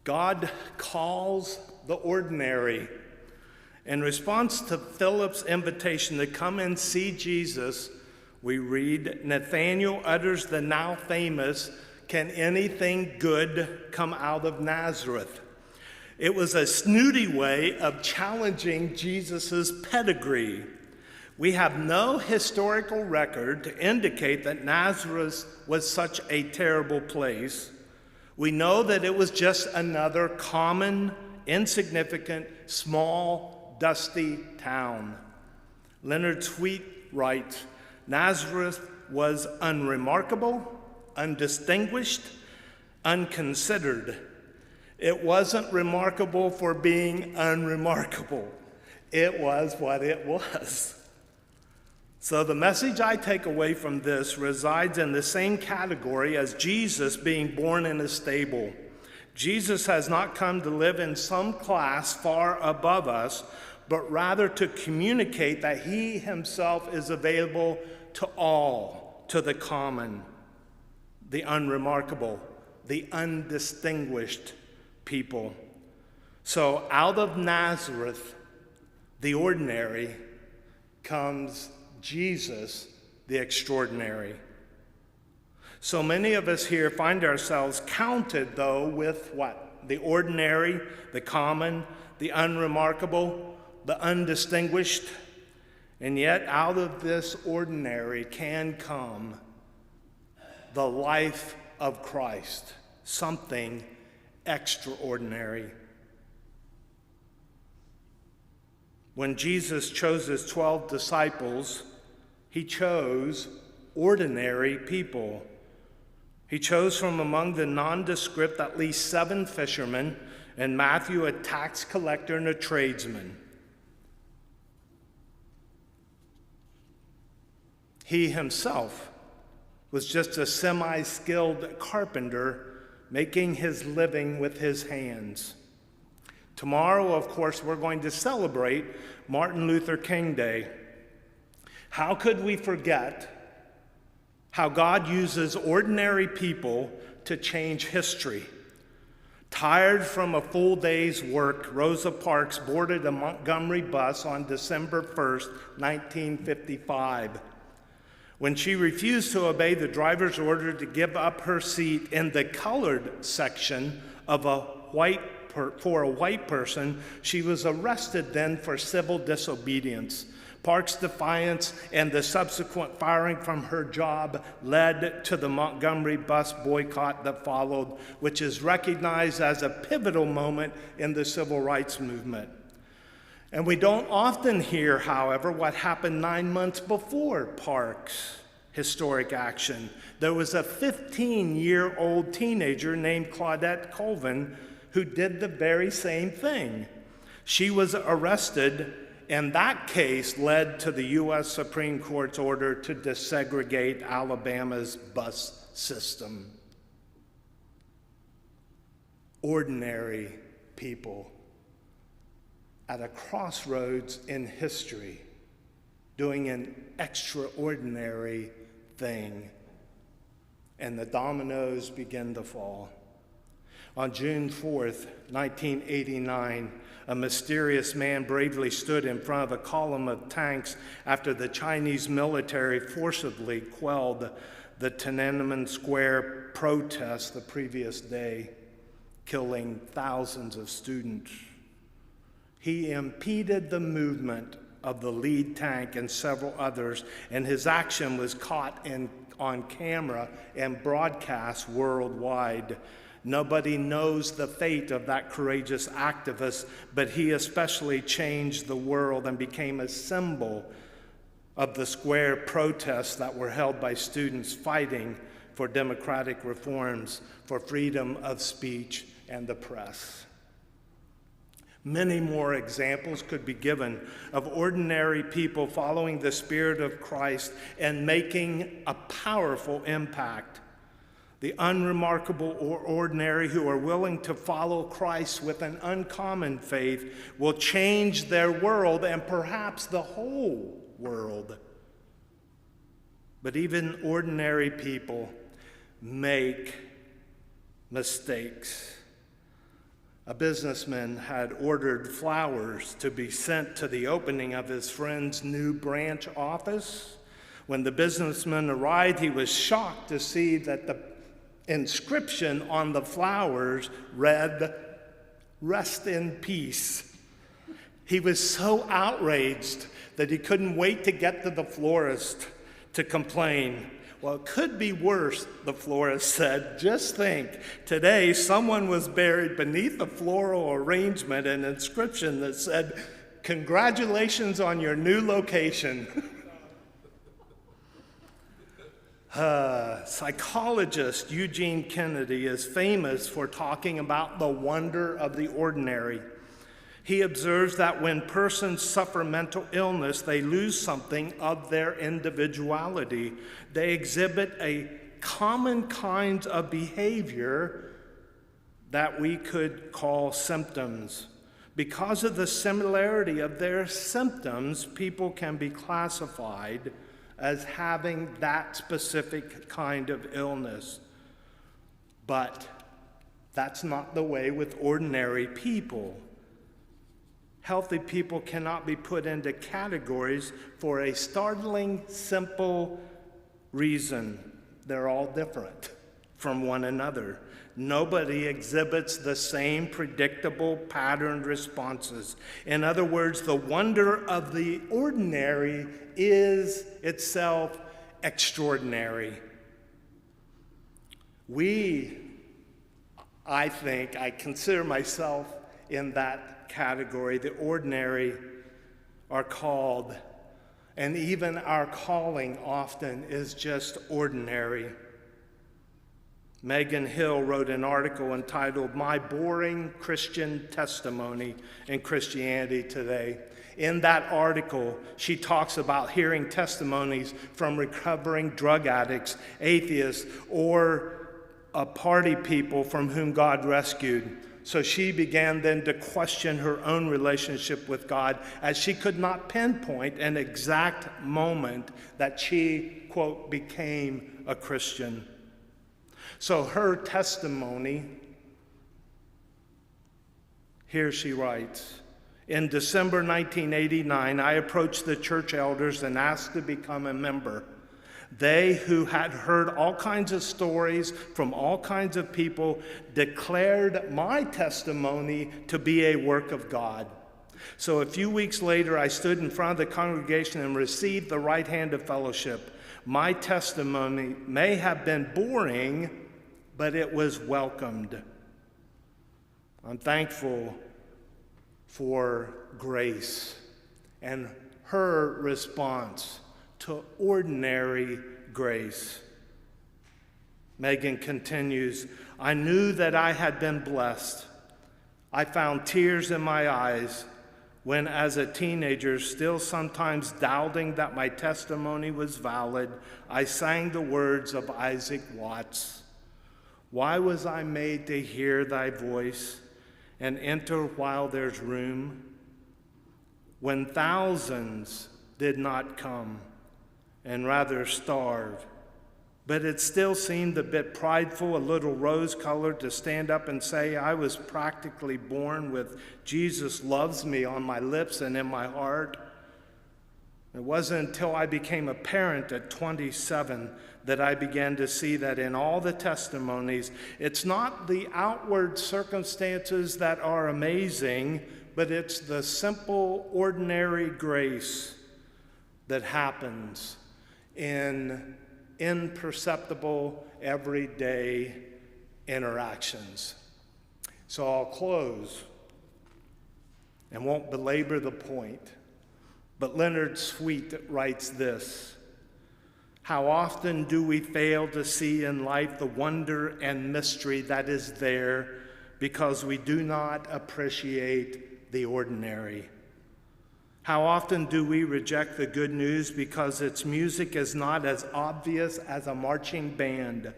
God calls the ordinary. In response to Philip's invitation to come and see Jesus, we read, Nathanael utters the now famous, "Can anything good come out of Nazareth?" It was a snooty way of challenging Jesus' pedigree. We have no historical record to indicate that Nazareth was such a terrible place. We know that it was just another common, insignificant, small, dusty town. Leonard Sweet writes, Nazareth was unremarkable, undistinguished, unconsidered. It wasn't remarkable for being unremarkable. It was what it was. So the message I take away from this resides in the same category as Jesus being born in a stable. Jesus has not come to live in some class far above us, but rather to communicate that he himself is available to all, to the common, the unremarkable, the undistinguished people. So out of Nazareth, the ordinary, comes Jesus, the extraordinary. So many of us here find ourselves counted, though, with what? The ordinary, the common, the unremarkable, the undistinguished. And yet out of this ordinary can come the life of Christ, something extraordinary. When Jesus chose his 12 disciples, he chose ordinary people. He chose from among the nondescript at least 7 fishermen, and Matthew a tax collector and a tradesman. He himself was just a semi-skilled carpenter making his living with his hands. Tomorrow, of course, we're going to celebrate Martin Luther King Day. How could we forget how God uses ordinary people to change history? Tired from a full day's work, Rosa Parks boarded a Montgomery bus on December 1st, 1955. When she refused to obey the driver's order to give up her seat in the colored section of for a white person, she was arrested then for civil disobedience. Parks' defiance and the subsequent firing from her job led to the Montgomery bus boycott that followed, which is recognized as a pivotal moment in the civil rights movement. And we don't often hear, however, what happened 9 months before Parks' historic action. There was a 15-year-old teenager named Claudette Colvin who did the very same thing. She was arrested, and that case led to the U.S. Supreme Court's order to desegregate Alabama's bus system. Ordinary people at a crossroads in history doing an extraordinary thing. And the dominoes begin to fall. On June 4th, 1989, a mysterious man bravely stood in front of a column of tanks after the Chinese military forcibly quelled the Tiananmen Square protests the previous day, killing thousands of students. He impeded the movement of the lead tank and several others, and his action was caught on camera and broadcast worldwide. Nobody knows the fate of that courageous activist, but he especially changed the world and became a symbol of the square protests that were held by students fighting for democratic reforms, for freedom of speech and the press. Many more examples could be given of ordinary people following the Spirit of Christ and making a powerful impact. The unremarkable or ordinary who are willing to follow Christ with an uncommon faith will change their world and perhaps the whole world. But even ordinary people make mistakes. A businessman had ordered flowers to be sent to the opening of his friend's new branch office. When the businessman arrived, he was shocked to see that the inscription on the flowers read, "Rest in peace." He was so outraged that he couldn't wait to get to the florist to complain. "Well, it could be worse," the florist said. "Just think, today someone was buried beneath a floral arrangement, an inscription that said, 'Congratulations on your new location.'" Psychologist Eugene Kennedy is famous for talking about the wonder of the ordinary. He observes that when persons suffer mental illness, they lose something of their individuality. They exhibit a common kinds of behavior that we could call symptoms. Because of the similarity of their symptoms, people can be classified as having that specific kind of illness. But that's not the way with ordinary people. Healthy people cannot be put into categories for a startling, simple reason. They're all different from one another. Nobody exhibits the same predictable patterned responses. In other words, the wonder of the ordinary is itself extraordinary. I consider myself in that category. The ordinary are called, and even our calling often is just ordinary. Megan Hill wrote an article entitled "My Boring Christian Testimony in Christianity Today." In that article, she talks about hearing testimonies from recovering drug addicts, atheists, or party people from whom God rescued. So she began then to question her own relationship with God, as she could not pinpoint an exact moment that she, quote, became a Christian. So her testimony, here she writes, "In December 1989, I approached the church elders and asked to become a member. They, who had heard all kinds of stories from all kinds of people, declared my testimony to be a work of God. So a few weeks later, I stood in front of the congregation and received the right hand of fellowship. My testimony may have been boring, but it was welcomed. I'm thankful for grace and her response to ordinary grace." Megan continues, "I knew that I had been blessed. I found tears in my eyes when, as a teenager, still sometimes doubting that my testimony was valid, I sang the words of Isaac Watts. 'Why was I made to hear thy voice and enter while there's room, when thousands did not come and rather starve?' But it still seemed a bit prideful, a little rose-colored, to stand up and say I was practically born with 'Jesus loves me' on my lips and in my heart. It wasn't until I became a parent at 27 that I began to see that in all the testimonies, it's not the outward circumstances that are amazing, but it's the simple, ordinary grace that happens in imperceptible, everyday interactions." So I'll close and won't belabor the point, but Leonard Sweet writes this: "How often do we fail to see in life the wonder and mystery that is there because we do not appreciate the ordinary? How often do we reject the good news because its music is not as obvious as a marching band?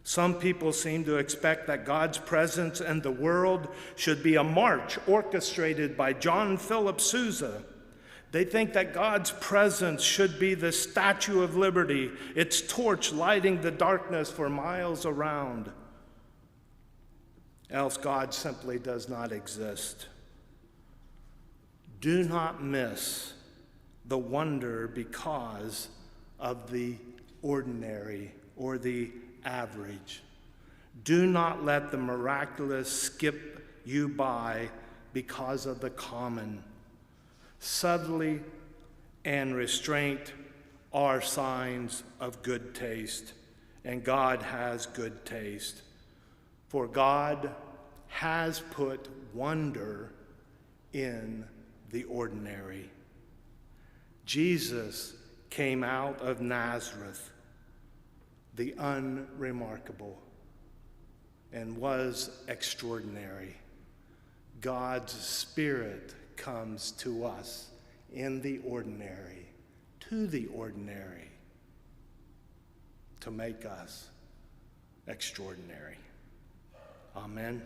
Some people seem to expect that God's presence in the world should be a march orchestrated by John Philip Sousa. They think that God's presence should be the Statue of Liberty, its torch lighting the darkness for miles around. else God simply does not exist. Do not miss the wonder because of the ordinary or the average. Do not let the miraculous skip you by because of the common. Subtlety and restraint are signs of good taste, and God has good taste. For God has put wonder in the ordinary. Jesus came out of Nazareth, the unremarkable, and was extraordinary. God's Spirit comes to us in the ordinary, to the ordinary, to make us extraordinary. Amen.